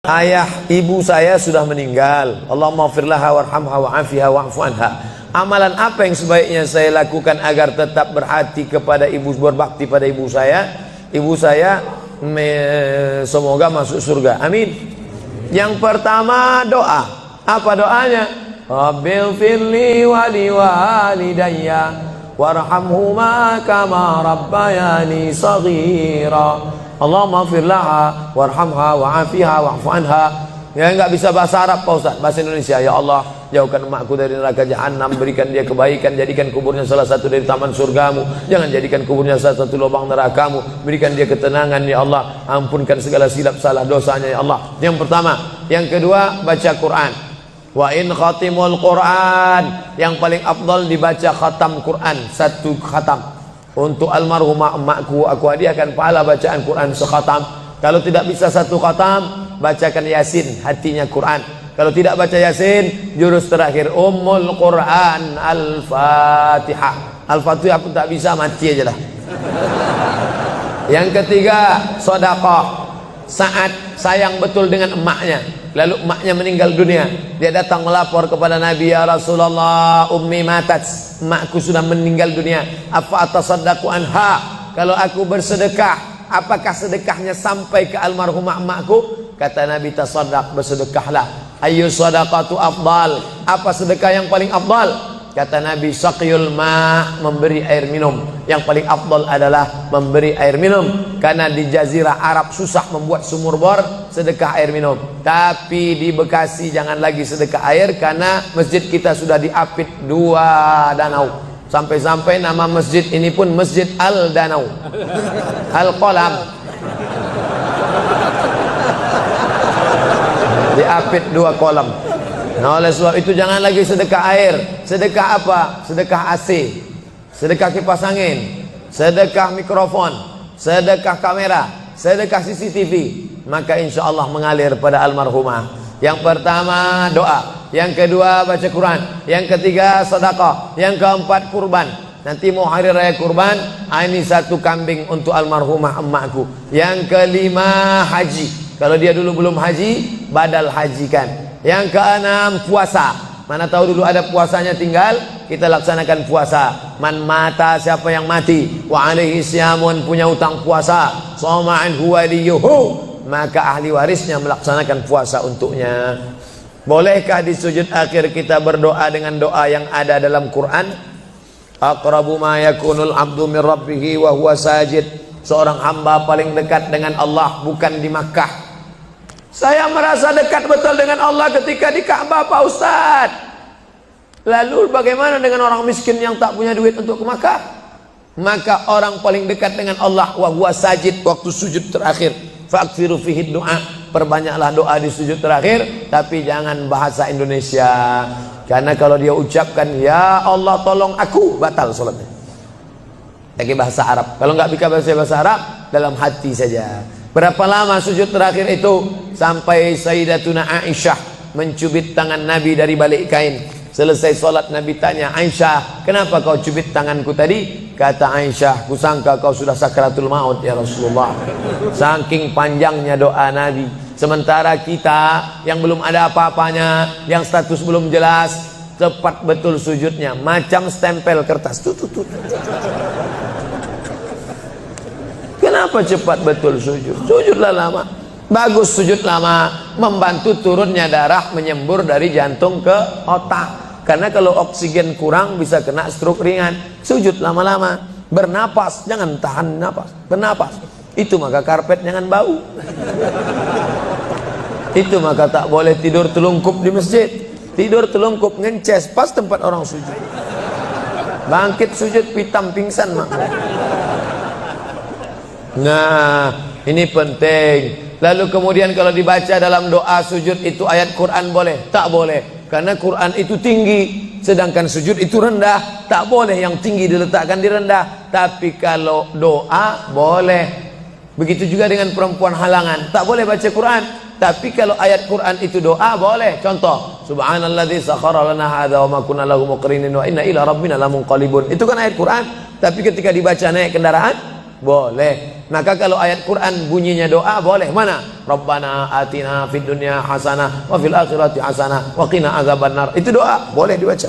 Ayah ibu saya sudah meninggal. Allahumma firlaha warhamha wa'afiha wa'fu anha. Amalan apa yang sebaiknya saya lakukan agar tetap berhati kepada ibu, berbakti pada ibu saya? Ibu saya semoga masuk surga. Amin. Yang pertama doa. Apa doanya? Rabbil firli wali walidayya warhamhuma kama rabbayani saghira. Allahumma firlaha warhamha wa'afiha wa'fu anha. Ya, enggak bisa bahasa Arab Pak Ustaz, bahasa Indonesia. Ya Allah, jauhkan emakku dari neraka jahanam, berikan dia kebaikan, jadikan kuburnya salah satu dari taman surgamu, jangan jadikan kuburnya salah satu lubang nerakamu, berikan dia ketenangan ya Allah, ampunkan segala silap salah dosanya ya Allah. Yang pertama. Yang kedua, baca Quran. Wa in khatimul Quran, yang paling afdal dibaca khatam Quran, satu khatam. Untuk almarhumah emakku, aku hadiahkan pahala bacaan Quran sekhatam. Kalau tidak bisa satu khatam, bacakan Yasin, hatinya Quran. Kalau tidak baca Yasin, jurus terakhir Ummul Quran Al-Fatihah. Al-Fatihah pun tak bisa, mati aja lah. Yang ketiga, sedekah. Saat sayang betul dengan emaknya, lalu emaknya meninggal dunia, dia datang melapor kepada Nabi, ya Rasulullah, ummi matat, emakku sudah meninggal dunia, apa atasaddaqu anha, kalau aku bersedekah, apakah sedekahnya sampai ke almarhumah emakku? Kata Nabi, tasaddaq, bersedekahlah. Ayyu sadaqatu afdal, apa sedekah yang paling afdal? Kata Nabi, saqyul ma', memberi air minum. Yang paling afdal adalah memberi air minum, karena di jazirah Arab susah membuat sumur bor, sedekah air minum. Tapi di Bekasi jangan lagi sedekah air, karena masjid kita sudah diapit 2 danau. Sampai-sampai nama masjid ini pun Masjid Al-Danau, Al-Qalam. Diapit 2 kolam. Nah, oleh sebab itu jangan lagi sedekah air. Sedekah apa? Sedekah AC, sedekah kipas angin, sedekah mikrofon, sedekah kamera, sedekah CCTV. Maka insya Allah mengalir pada almarhumah. Yang pertama doa, yang kedua baca Quran, yang ketiga sedekah, yang keempat kurban. Nanti mau hari raya kurban, ini 1 kambing untuk almarhumah emakku. Yang kelima haji. Kalau dia dulu belum haji, badal hajikan. Yang keenam puasa. Mana tahu dulu ada puasanya tinggal, kita laksanakan puasa. Man mata, siapa yang mati, wa alaihi siyamun, punya utang puasa, shoma anhu waliyuhu, maka ahli warisnya melaksanakan puasa untuknya. Bolehkah di sujud akhir kita berdoa dengan doa yang ada dalam Quran? Aqrabu ma yakunul abdu min rabbih wa huwa sajid. Seorang hamba paling dekat dengan Allah bukan di Makkah. Saya merasa dekat betul dengan Allah ketika di Ka'bah Pak Ustaz. Lalu bagaimana dengan orang miskin yang tak punya duit untuk ke Makkah? Maka orang paling dekat dengan Allah wa huwa sajid, waktu sujud terakhir. Fa'akthiru fihi du'a, perbanyaklah doa di sujud terakhir, tapi jangan bahasa Indonesia. Karena kalau dia ucapkan ya Allah tolong aku, batal salatnya. Pakai bahasa Arab. Kalau nggak bisa bahasa Arab, dalam hati saja. Berapa lama sujud terakhir itu? Sampai Sayyidatuna Aisyah mencubit tangan Nabi dari balik kain. Selesai sholat Nabi tanya, Aisyah, kenapa kau cubit tanganku tadi? Kata Aisyah, kusangka kau sudah sakratul maut ya Rasulullah. Saking panjangnya doa Nabi. Sementara kita yang belum ada apa-apanya, yang status belum jelas, cepat betul sujudnya, macam stempel kertas. Kenapa cepat betul sujud? Sujudlah lama. Bagus sujud lama, membantu turunnya darah menyembur dari jantung ke otak. Karena kalau oksigen kurang bisa kena stroke ringan. Sujud lama-lama, bernapas, jangan tahan napas, bernapas. Itu maka karpet jangan bau. Itu maka tak boleh tidur telungkup di masjid. Tidur telungkup ngences pas tempat orang sujud. Bangkit sujud pitam pingsan mak. Nah, ini penting. Lalu kemudian kalau dibaca dalam doa sujud itu ayat Quran boleh? Tak boleh. Karena Quran itu tinggi, sedangkan sujud itu rendah. Tak boleh yang tinggi diletakkan di rendah. Tapi kalau doa boleh. Begitu juga dengan perempuan halangan, tak boleh baca Quran. Tapi kalau ayat Quran itu doa boleh. Contoh, subhanalladzi sakhkhara lana hadza wa ma kunna lahu muqrinin wa inna ila rabbina lamunqalibun. Itu kan ayat Quran. Tapi ketika dibaca naik kendaraan boleh. Maka kalau ayat Quran bunyinya doa boleh. Mana? Rabbana atina fid dunya hasanah wa fil akhirati hasanah wa qina azabannar. Itu doa, boleh dibaca.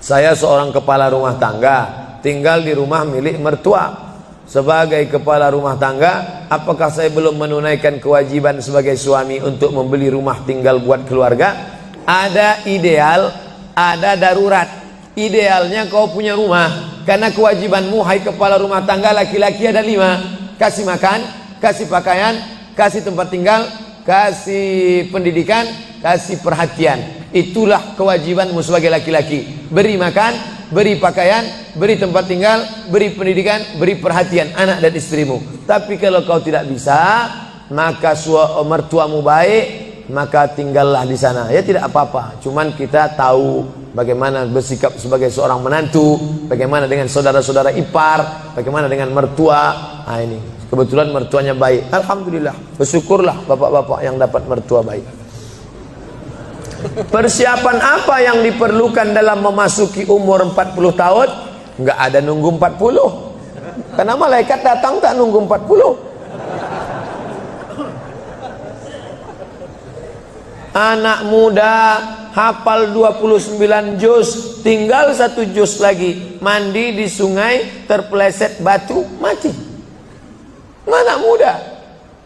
Saya seorang kepala rumah tangga, tinggal di rumah milik mertua. Sebagai kepala rumah tangga, apakah saya belum menunaikan kewajiban sebagai suami untuk membeli rumah tinggal buat keluarga? Ada ideal, ada darurat. Idealnya kau punya rumah, karena kewajibanmu hai kepala rumah tangga laki-laki ada 5. Kasih makan, kasih pakaian, kasih tempat tinggal, kasih pendidikan, kasih perhatian. Itulah kewajibanmu sebagai laki-laki. Beri makan, beri pakaian, beri tempat tinggal, beri pendidikan, beri perhatian anak dan istrimu. Tapi kalau kau tidak bisa, maka mertuamu baik, maka tinggallah di sana. Ya tidak apa-apa. Cuman kita tahu bagaimana bersikap sebagai seorang menantu, bagaimana dengan saudara-saudara ipar, bagaimana dengan mertua. Nah ini kebetulan mertuanya baik. Alhamdulillah. Bersyukurlah bapak-bapak yang dapat mertua baik. Persiapan apa yang diperlukan dalam memasuki umur 40 tahun? Enggak ada nunggu 40. Karena malaikat datang tak nunggu 40. Anak muda hafal 29 juz, tinggal 1 juz lagi. Mandi di sungai, terpeleset batu, mati. Anak muda.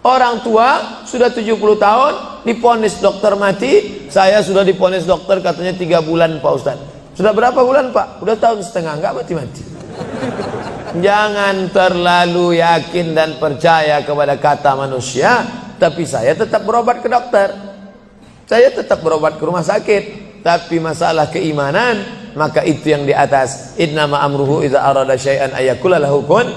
Orang tua sudah 70 tahun diponis dokter mati. Saya sudah diponis dokter katanya 3 bulan Pak Ustaz. Sudah berapa bulan Pak? Udah tahun setengah, enggak mati-mati. Jangan terlalu yakin dan percaya kepada kata manusia. Tapi saya tetap berobat ke dokter, saya tetap berobat ke rumah sakit. Tapi masalah keimanan, maka itu yang di atas. Innama amruhu idza arada syai'an ayakula lahu kun.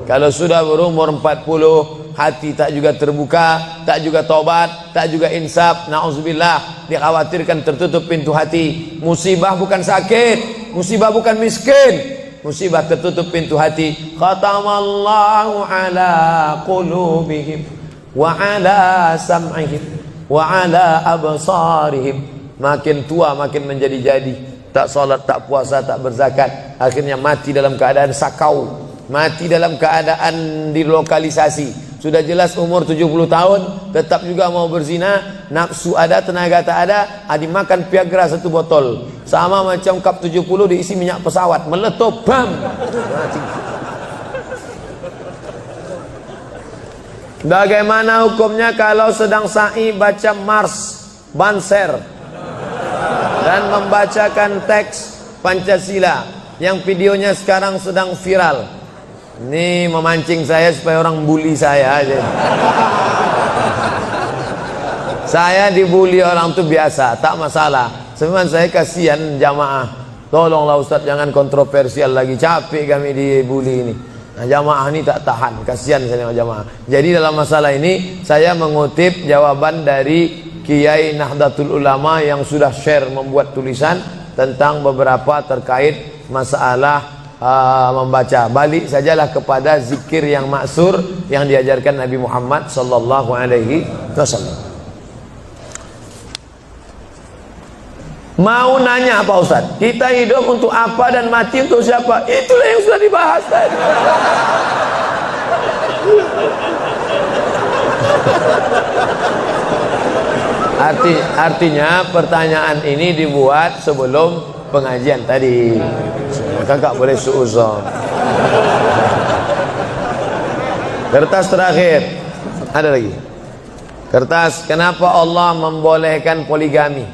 Kalau sudah berumur 40, hati tak juga terbuka, tak juga tobat, tak juga insaf, na'udzubillah, dikhawatirkan tertutup pintu hati. Musibah bukan sakit, musibah bukan miskin, musibah tertutup pintu hati. Khatamallahu ala qulubihim wa ala sam'ihim wa ala absarihim. Makin tua makin menjadi-jadi, tak salat, tak puasa, tak berzakat, akhirnya mati dalam keadaan sakau, mati dalam keadaan dilokalisasi. Sudah jelas umur 70 tahun tetap juga mau berzina, nafsu ada, tenaga tak ada, dimakan Viagra 1 botol. Sama macam kap 70 diisi minyak pesawat, meletup, bam. Bagaimana hukumnya kalau sedang sa'i baca Mars, Banser dan membacakan teks Pancasila yang videonya sekarang sedang viral? Ini memancing saya supaya orang bully saya aja. Saya dibully orang itu biasa, tak masalah. Sebenarnya saya kasihan jamaah. Tolonglah Ustaz, jangan kontroversial lagi, capek kami dibully ini. Nah, jamaah ini tak tahan, kasihan saya dengan jamaah. Jadi dalam masalah ini saya mengutip jawaban dari Kiai Nahdlatul Ulama yang sudah share membuat tulisan tentang beberapa terkait masalah membaca. Balik sajalah kepada zikir yang maksur yang diajarkan Nabi Muhammad sallallahu alaihi wasallam. Mau nanya Pak Ustaz, kita hidup untuk apa dan mati untuk siapa? Itulah yang sudah dibahas tadi. Artinya pertanyaan ini dibuat sebelum pengajian tadi. Kakak boleh suuzon. Kertas terakhir. Ada lagi. Kertas, kenapa Allah membolehkan poligami?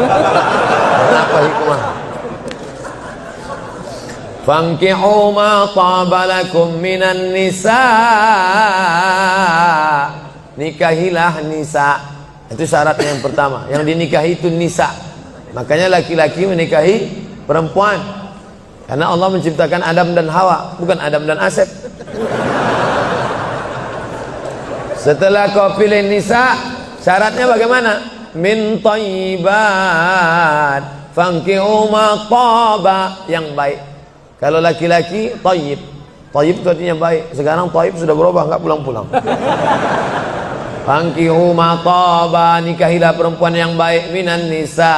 Kenapa hikmah? Fankihu ma tabalakum minan nisa. Nikahilah nisa. Itu syaratnya yang pertama. Yang dinikahi itu nisa. Makanya laki-laki menikahi perempuan, karena Allah menciptakan Adam dan Hawa, bukan Adam dan Asep. Setelah kau pilih nisa, syaratnya bagaimana? Min thayyibat fankihu ma taba, yang baik. Kalau laki-laki thayyib, thayyib itu artinya baik. Sekarang thayyib sudah berubah, enggak pulang-pulang. Fankihu ma taba, nikahilah perempuan yang baik, minan nisa,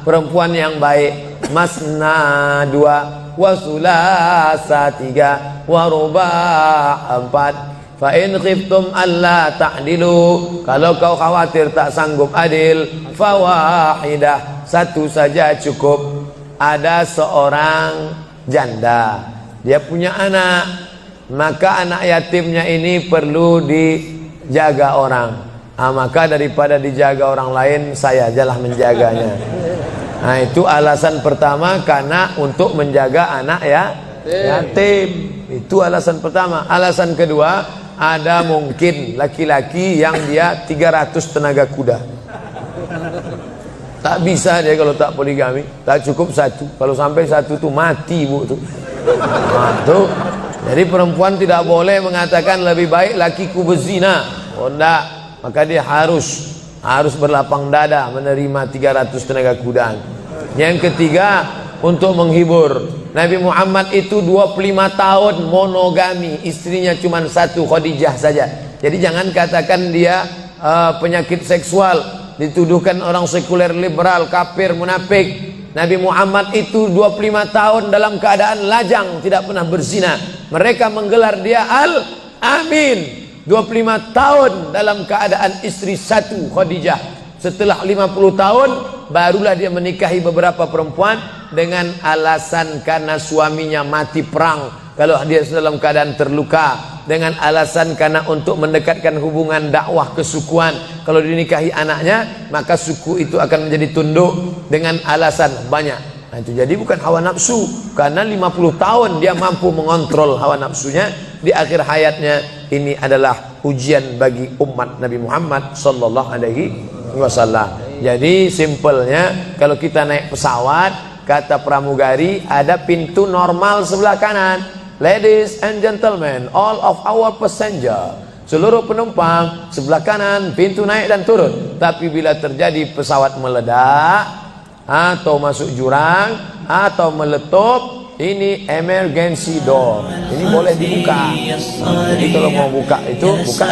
perempuan yang baik. Masna, 2, wa sulasa 3, wa ruba' 4. Fa in khiftum alla ta'dilu, kalau kau khawatir tak sanggup adil, fawahidah, satu saja cukup. Ada seorang janda, dia punya anak, maka anak yatimnya ini perlu dijaga orang. Maka daripada dijaga orang lain, saya ajalah menjaganya. Nah, itu alasan pertama, karena untuk menjaga anak yatim. Itu alasan pertama. Alasan kedua, ada mungkin laki-laki yang dia 300 tenaga kuda. Tak bisa dia kalau tak poligami, tak cukup satu. Kalau sampai satu tuh mati, Bu tuh. Nah, tuh. Jadi perempuan tidak boleh mengatakan lebih baik lakiku berzina. Oh enggak, maka dia harus berlapang dada menerima 300 tenaga kuda. Yang ketiga, untuk menghibur. Nabi Muhammad itu 25 tahun monogami, istrinya cuma satu, Khadijah saja. Jadi jangan katakan dia penyakit seksual, dituduhkan orang sekuler, liberal, kafir, munafik. Nabi Muhammad itu 25 tahun dalam keadaan lajang, tidak pernah berzina. Mereka menggelar dia Al-Amin. 25 tahun dalam keadaan istri satu, Khadijah. Setelah 50 tahun barulah dia menikahi beberapa perempuan dengan alasan karena suaminya mati perang, kalau dia dalam keadaan terluka, dengan alasan karena untuk mendekatkan hubungan dakwah kesukuan, kalau dinikahi anaknya maka suku itu akan menjadi tunduk, dengan alasan banyak. Nah, itu jadi bukan hawa nafsu, karena 50 tahun dia mampu mengontrol hawa nafsunya. Di akhir hayatnya ini adalah ujian bagi umat Nabi Muhammad sallallahu alaihi wasallam. Jadi simpelnya, kalau kita naik pesawat, kata pramugari, ada pintu normal sebelah kanan. Ladies and gentlemen, all of our passenger, seluruh penumpang, sebelah kanan pintu naik dan turun. Tapi bila terjadi pesawat meledak atau masuk jurang atau meletup, ini emergency door, ini boleh dibuka. Jadi kalau mau buka itu buka.